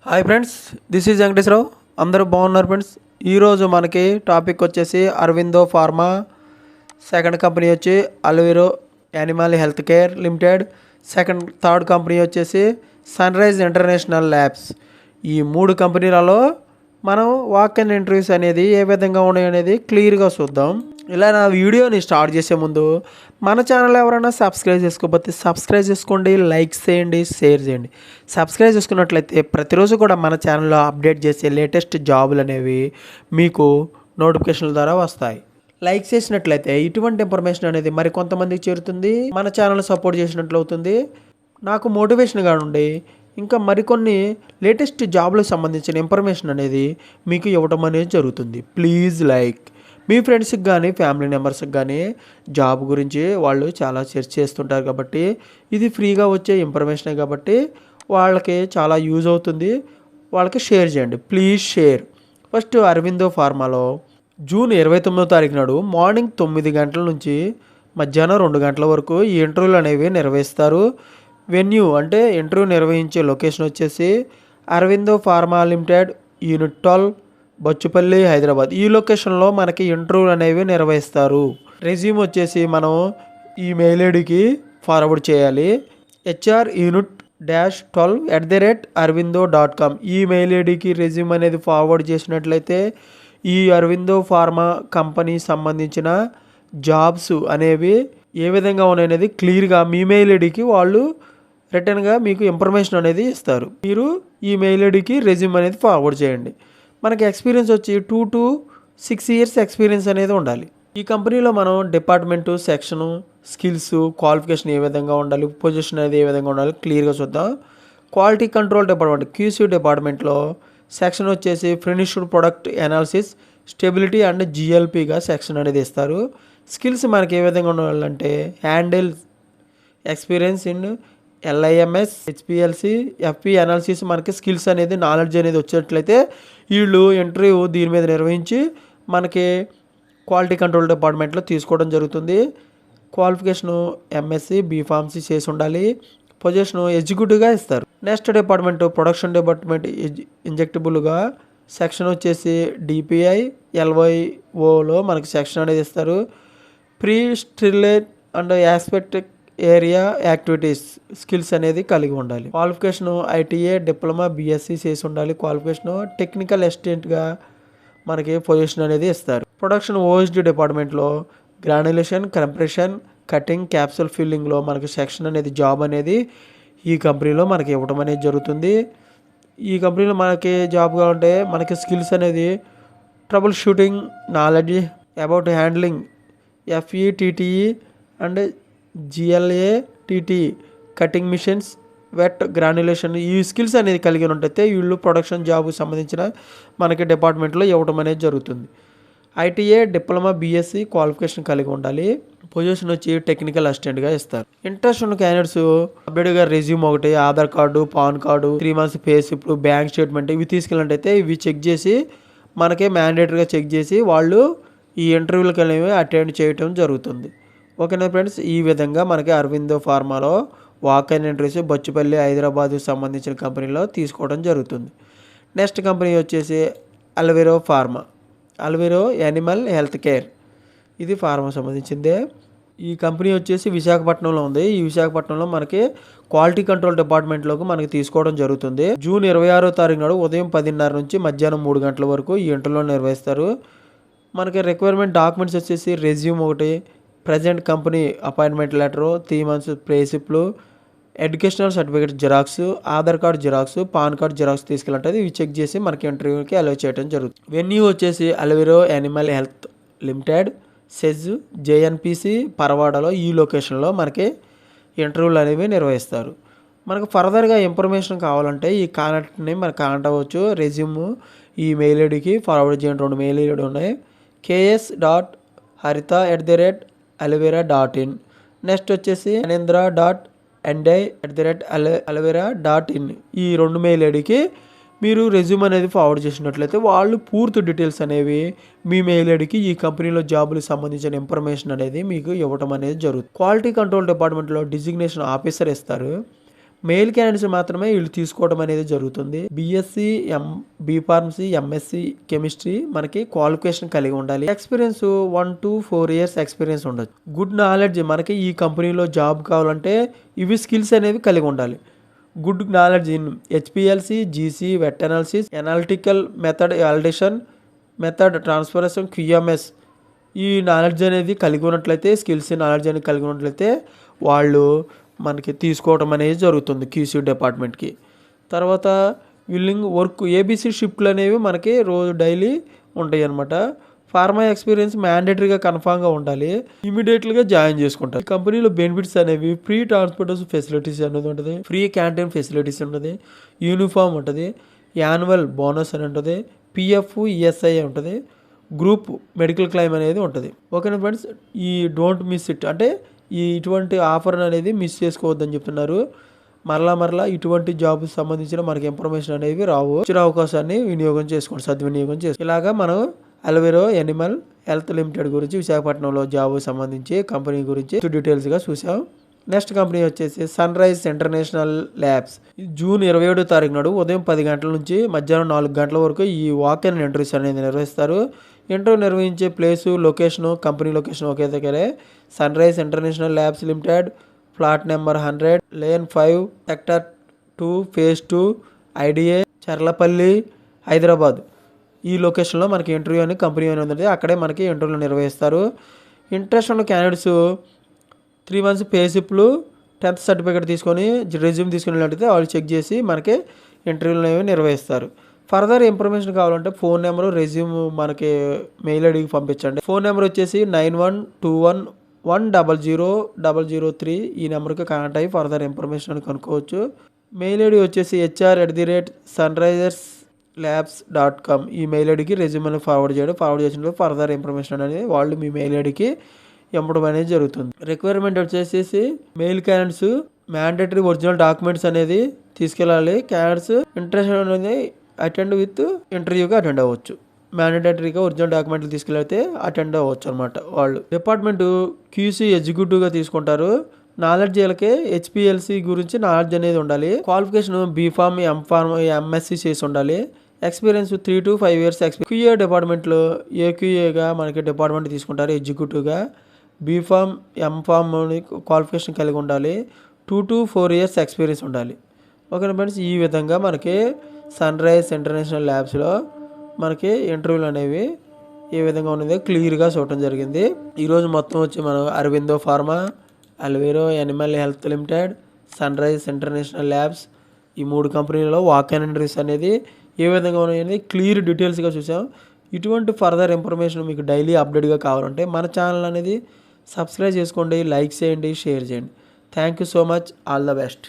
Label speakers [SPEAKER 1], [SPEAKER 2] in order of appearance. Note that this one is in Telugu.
[SPEAKER 1] Hi friends, this is Venkateswararao. అందరూ బాగున్నారు ఫ్రెండ్స్. ఈరోజు మనకి టాపిక్ వచ్చేసి అరవిందో ఫార్మా, సెకండ్ కంపెనీ వచ్చి Alivira animal health care limited, third company వచ్చేసి సన్రైజ్ ఇంటర్నేషనల్ ల్యాబ్స్. ఈ మూడు కంపెనీలలో మనం వాక్ అండ్ ఇంటర్వ్యూస్ అనేది ఏ విధంగా ఉన్నాయి అనేది క్లియర్గా చూద్దాం. ఇలా నా వీడియోని స్టార్ట్ చేసే ముందు మన ఛానల్ ఎవరైనా సబ్స్క్రైబ్ చేసుకోకపోతే సబ్స్క్రైబ్ చేసుకోండి, లైక్ చేయండి, షేర్ చేయండి. సబ్స్క్రైబ్ చేసుకున్నట్లయితే ప్రతిరోజు కూడా మన ఛానల్లో అప్డేట్ చేసే లేటెస్ట్ జాబులు అనేవి మీకు నోటిఫికేషన్ల ద్వారా వస్తాయి. లైక్ చేసినట్లయితే ఇటువంటి ఇన్ఫర్మేషన్ అనేది మరి కొంతమందికి చేరుతుంది, మన ఛానల్ సపోర్ట్ చేసినట్లు అవుతుంది, నాకు మోటివేషన్గా ఉండి ఇంకా మరికొన్ని లేటెస్ట్ జాబ్లకు సంబంధించిన ఇన్ఫర్మేషన్ అనేది మీకు ఇవ్వడం అనేది జరుగుతుంది. Please like. మీ ఫ్రెండ్స్కి కానీ ఫ్యామిలీ మెంబర్స్కి కానీ జాబ్ గురించి వాళ్ళు చాలా సెర్చ్ చేస్తుంటారు కాబట్టి ఇది ఫ్రీగా వచ్చే ఇన్ఫర్మేషనే కాబట్టి వాళ్ళకి చాలా యూజ్ అవుతుంది. వాళ్ళకి షేర్ చేయండి, ప్లీజ్ షేర్. ఫస్ట్ అరవిందో ఫార్మాలో జూన్ 29వ తారీఖు నాడు మార్నింగ్ 9 గంటల నుంచి మధ్యాహ్నం 2 గంటల వరకు ఈ ఇంటర్వ్యూలు అనేవి నిర్వహిస్తారు. వెన్యూ అంటే ఇంటర్వ్యూ నిర్వహించే లొకేషన్ వచ్చేసి Aurobindo pharma limited, unit 12, Bachupally, Hyderabad. ఈ లొకేషన్లో మనకి ఇంటర్వ్యూలు అనేవి నిర్వహిస్తారు. రెజ్యూమ్ వచ్చేసి మనం ఈ మెయిల్ ఐడికి ఫార్వర్డ్ చేయాలి. HR యూనిట్ -12@arvindo.com ఈ మెయిల్ ఐడికి రెజ్యూమ్ అనేది ఫార్వర్డ్ చేసినట్లయితే ఈ అరవిందో ఫార్మా కంపెనీ సంబంధించిన జాబ్స్ అనేవి ఏ విధంగా ఉన్నాయనేది క్లియర్గా మీ మెయిల్ ఐడికి వాళ్ళు రిటర్న్గా మీకు ఇన్ఫర్మేషన్ అనేది ఇస్తారు. మీరు ఈ మెయిల్ ఐడికి రెజ్యూమ్ అనేది ఫార్వర్డ్ చేయండి. మనకి ఎక్స్పీరియన్స్ వచ్చి 2 to 6 years ఎక్స్పీరియన్స్ అనేది ఉండాలి. ఈ కంపెనీలో మనం డిపార్ట్మెంటు, సెక్షను, స్కిల్స్, క్వాలిఫికేషన్ ఏ విధంగా ఉండాలి, పొజిషన్ అనేది ఏ విధంగా ఉండాలి క్లియర్గా చూద్దాం. క్వాలిటీ కంట్రోల్ డిపార్ట్మెంట్ QC డిపార్ట్మెంట్లో సెక్షన్ వచ్చేసి finished product analysis, stability and GLPగా సెక్షన్ అనేది ఇస్తారు. స్కిల్స్ మనకి ఏ విధంగా ఉండాలంటే handle experience in LIMS, HPLC, FP analysis మనకి స్కిల్స్ అనేది నాలెడ్జ్ అనేది వచ్చేట్లయితే వీళ్ళు ఇంటర్వ్యూ దీని మీద నిర్వహించి మనకి క్వాలిటీ కంట్రోల్ డిపార్ట్మెంట్లో తీసుకోవడం జరుగుతుంది. క్వాలిఫికేషను MSc, BPharm చేసి ఉండాలి. పొజిషను ఎగ్జిక్యూటివ్గా ఇస్తారు. నెక్స్ట్ డిపార్ట్మెంట్ ప్రొడక్షన్ డిపార్ట్మెంట్ ఇంజెక్టబుల్గా సెక్షన్ వచ్చేసి DPI, LYOలో మనకి సెక్షన్ అనేది ఇస్తారు. Pre sterile and aseptic area activities skills అనేది కలిగి ఉండాలి. క్వాలిఫికేషను ITA, డిప్లొమా, BSc చేసి ఉండాలి. క్వాలిఫికేషను టెక్నికల్ అసిస్టెంట్గా మనకి పొజిషన్ అనేది ఇస్తారు. ప్రొడక్షన్ OSD డిపార్ట్మెంట్లో గ్రాన్యులేషన్, కంప్రెషన్, కటింగ్, క్యాప్సూల్ ఫిల్లింగ్లో మనకి సెక్షన్ అనేది జాబ్ అనేది ఈ కంపెనీలో మనకి ఇవ్వడం అనేది జరుగుతుంది. ఈ కంపెనీలో మనకి జాబ్ కావాలంటే మనకి స్కిల్స్ అనేది troubleshooting knowledge about handling FETTE and GLATT cutting machines, wet, granulation ఈ స్కిల్స్ అనేది కలిగి ఉంటే వీళ్ళు ప్రొడక్షన్ జాబ్కి సంబంధించిన మనకి డిపార్ట్మెంట్లో ఇవ్వడం అనేది జరుగుతుంది. ITA, డిప్లొమా, BSc క్వాలిఫికేషన్ కలిగి ఉండాలి. పొజిషన్ వచ్చి టెక్నికల్ అసిస్టెంట్గా ఇస్తారు. ఇంట్రెస్ట్ ఉన్న క్యాండిడేట్స్ అప్డేట్గా రెజ్యూమ్ ఒకటి, Aadhaar card, pan card, 3 months pay slip, bank statement ఇవి తీసుకెళ్ళినట్టయితే ఇవి చెక్ చేసి మనకి మ్యాండేటరీగా చెక్ చేసి వాళ్ళు ఈ ఇంటర్వ్యూలకు అనేవి అటెండ్ చేయడం జరుగుతుంది. ఓకేనా ఫ్రెండ్స్, ఈ విధంగా మనకి అరవిందో ఫార్మాలో వాక్ అండ్ ఇంటర్వ్యూస్ బచ్చుపల్లి, హైదరాబాద్కి సంబంధించిన కంపెనీలో తీసుకోవడం జరుగుతుంది. నెక్స్ట్ కంపెనీ వచ్చేసి Alivira pharma, Alivira animal health care. ఇది ఫార్మా సంబంధించిందే. ఈ కంపెనీ వచ్చేసి విశాఖపట్నంలో ఉంది. ఈ విశాఖపట్నంలో మనకి క్వాలిటీ కంట్రోల్ డిపార్ట్మెంట్లోకి మనకి తీసుకోవడం జరుగుతుంది. జూన్ 26వ తారీఖు నాడు ఉదయం 10:30 నుంచి మధ్యాహ్నం 3 గంటల వరకు ఈ ఇంటర్వ్యూలో నిర్వహిస్తారు. మనకి రిక్వైర్మెంట్ డాక్యుమెంట్స్ వచ్చేసి రెజ్యూమ్ ఒకటి, present company appointment letter, 3 months pay స్లిప్లు, educational certificate xerox, Aadhaar card xerox, PAN card xerox తీసుకెళ్ళంటే ఇవి చెక్ చేసి మనకి ఇంటర్వ్యూకి అలౌ చేయడం జరుగుతుంది. వెన్యూ వచ్చేసి Alivira animal health limited, SEZ, JNPC, పరవాడలో ఈ లొకేషన్లో మనకి ఇంటర్వ్యూలు అనేవి నిర్వహిస్తారు. మనకు ఫర్దర్గా ఇన్ఫర్మేషన్ కావాలంటే ఈ కాంటాక్ట్ని మనకు కాంటాక్ట్ అవ్వచ్చు. రెజ్యూమ్ ఈ మెయిల్ ఐడికి ఫార్వర్డ్ చేయండి. 2 మెయిల్ ఐడి ఉన్నాయి. ks.harita@alvera.in. నెక్స్ట్ వచ్చేసి anindra.ndi@alvera.in. ఈ 2 మెయిల్ ఐడికి మీరు రెజ్యూమ్ అనేది ఫార్వర్డ్ చేసినట్లయితే వాళ్ళు పూర్తి డీటెయిల్స్ అనేవి మీ మెయిల్ ఐడికి ఈ కంపెనీలో జాబులకు సంబంధించిన ఇన్ఫర్మేషన్ అనేది మీకు ఇవ్వడం అనేది జరుగుతుంది. క్వాలిటీ కంట్రోల్ డిపార్ట్మెంట్లో డిజిగ్నేషన్ ఆఫీసర్ ఇస్తారు. మెయిల్ క్యాండిడేట్స్ మాత్రమే వీళ్ళు తీసుకోవడం అనేది జరుగుతుంది. బీఎస్సీ, బీఫార్మసీ, ఎంఎస్సీ కెమిస్ట్రీ మనకి క్వాలిఫికేషన్ కలిగి ఉండాలి. ఎక్స్పీరియన్స్ 1 to 4 years ఎక్స్పీరియన్స్ ఉండొచ్చు. గుడ్ నాలెడ్జ్ మనకి ఈ కంపెనీలో జాబ్ కావాలంటే ఇవి స్కిల్స్ అనేవి కలిగి ఉండాలి. Good knowledge in HPLC, GC, wet analysis, analytical method, validation method, transferation, QMS ఈ నాలెడ్జ్ అనేది కలిగి ఉన్నట్లయితే, స్కిల్స్ నాలెడ్జ్ అనేది కలిగి ఉన్నట్లయితే వాళ్ళు మనకి తీసుకోవడం అనేది జరుగుతుంది క్యూసీ డిపార్ట్మెంట్కి. తర్వాత విల్లింగ్ వర్క్ ఏబీసీ షిఫ్ట్లు అనేవి మనకి రోజు డైలీ ఉంటాయి అన్నమాట. ఫార్మా ఎక్స్పీరియన్స్ మ్యాండేటరీగా కన్ఫామ్గా ఉండాలి. ఇమీడియట్గా జాయిన్ చేసుకుంటారు. ఈ కంపెనీలో బెనిఫిట్స్ అనేవి ఫ్రీ ట్రాన్స్పోర్టేషన్ ఫెసిలిటీస్ అనేది ఉంటుంది, ఫ్రీ క్యాంటీన్ ఫెసిలిటీస్ ఉంటుంది, యూనిఫామ్ ఉంటుంది, యాన్యువల్ బోనస్ అని ఉంటుంది, పిఎఫ్, ఈఎస్ఐ ఉంటుంది, గ్రూప్ మెడికల్ క్లెయిమ్ అనేది ఉంటుంది. ఓకేనా ఫ్రెండ్స్, ఈ డోంట్ మిస్ ఇట్ అంటే ఇటువంటి ఆఫర్ అనేది మిస్ చేసుకోవద్దని చెప్తున్నారు. మరలా ఇటువంటి జాబ్ సంబంధించిన మనకి ఇన్ఫర్మేషన్ అనేవి రావు. వచ్చిన అవకాశాన్ని సద్వినియోగం చేసుకోండి. ఇలాగా మనం అల్వెరో ఎనిమల్ హెల్త్ లిమిటెడ్ గురించి విశాఖపట్నంలో జాబ్ సంబంధించి కంపెనీ గురించి డీటెయిల్స్గా చూసాం. నెక్స్ట్ కంపెనీ వచ్చేసి sun rise international labs. June 27వ తారీఖు నాడు ఉదయం 10 గంటల నుంచి మధ్యాహ్నం 4 గంటల వరకు ఈ వాక్ ఇన్ ఇంటర్వ్యూస్ అనేది నిర్వహిస్తారు. ఇంటర్వ్యూ నిర్వహించే ప్లేసు, లొకేషను, కంపెనీ లొకేషన్ ఒకే దగ్గరే. Sun rise international Labs Limited, plot number 100, lane 5, sector 2, phase 2, IDA, Cherlapally, Hyderabad. ఈ లొకేషన్లో మనకి ఇంటర్వ్యూ అని కంపెనీ అని ఉంది. అక్కడే మనకి ఇంటర్వ్యూలు నిర్వహిస్తారు. ఇంట్రెస్ట్ ఉన్న క్యాండిడేట్స్ 3 months పే స్లిప్లు, 10th సర్టిఫికేట్ తీసుకొని రెజ్యూమ్ తీసుకున్నట్లయితే వాళ్ళు చెక్ చేసి మనకి ఇంటర్వ్యూలు అనేవి నిర్వహిస్తారు. ఫర్దర్ ఇన్ఫర్మేషన్ కావాలంటే ఫోన్ నెంబరు, రెజ్యూమ్ మనకి మెయిల్ ఐడికి పంపించండి. ఫోన్ నెంబర్ వచ్చేసి 9121100003. ఈ నెంబర్కి కాంటాక్ట్ అయ్యి ఫర్దర్ ఇన్ఫర్మేషన్ కనుక్కోవచ్చు. మెయిల్ ఐడి వచ్చేసి hr@sunriserslabs.com. ఈ మెయిల్ ఐడికి రెజ్యూమ్ అనేది ఫార్వర్డ్ చేసిన ఫర్దర్ ఇన్ఫర్మేషన్ అనేది వాళ్ళు మీ మెయిల్ ఐడికి ఇవ్వడం అనేది జరుగుతుంది. రిక్వైర్మెంట్ వచ్చేసి mail candidates mandatory original documents అనేది తీసుకెళ్ళాలి. క్యాండిడేట్స్ ఇంట్రెస్ట్ అనేది ఇంటర్వ్యూగా అటెండ్ అవ్వచ్చు. మ్యాండేటరీగా ఒరిజినల్ డాక్యుమెంట్లు తీసుకెళ్తే అటెండ్ అవ్వచ్చు అనమాట. వాళ్ళు డిపార్ట్మెంట్ క్యూసీ ఎగ్జిక్యూటివ్గా తీసుకుంటారు. నాలెడ్జ్ వీళ్ళకి హెచ్పిఎల్సి గురించి నాలెడ్జ్ అనేది ఉండాలి. క్వాలిఫికేషన్ బీఫార్మ్, ఎంఫార్మ్, ఎంఎస్సి చేసి ఉండాలి. ఎక్స్పీరియన్స్ 3 to 5 years క్యూఏ డిపార్ట్మెంట్లో ఏక్యూఏగా మనకి డిపార్ట్మెంట్ తీసుకుంటారు ఎగ్జిక్యూటివ్గా. బీఫార్మ్, ఎంఫార్మ్ క్వాలిఫికేషన్ కలిగి ఉండాలి. 2 to 4 years ఎక్స్పీరియన్స్ ఉండాలి. ఓకే ఫ్రెండ్స్, ఈ విధంగా మనకి సన్ రైజ్ ఇంటర్నేషనల్ ల్యాబ్స్లో మనకి ఇంటర్వ్యూలు అనేవి ఏ విధంగా ఉన్నదో క్లియర్గా చూడటం జరిగింది. ఈరోజు మొత్తం వచ్చి మనం Aurobindo pharma, Alivira animal health limited, sun rise international labs ఈ 3 కంపెనీలలో వాక్ ఇన్ ఇంటర్వ్యూస్ అనేది ఏ విధంగా ఉన్నాయని క్లియర్ డీటెయిల్స్గా చూసాం. ఇటువంటి ఫర్దర్ ఇన్ఫర్మేషన్ మీకు డైలీ అప్డేట్గా కావాలంటే మన ఛానల్ అనేది సబ్స్క్రైబ్ చేసుకోండి, లైక్ చేయండి, షేర్ చేయండి. Thank you so much. All the best.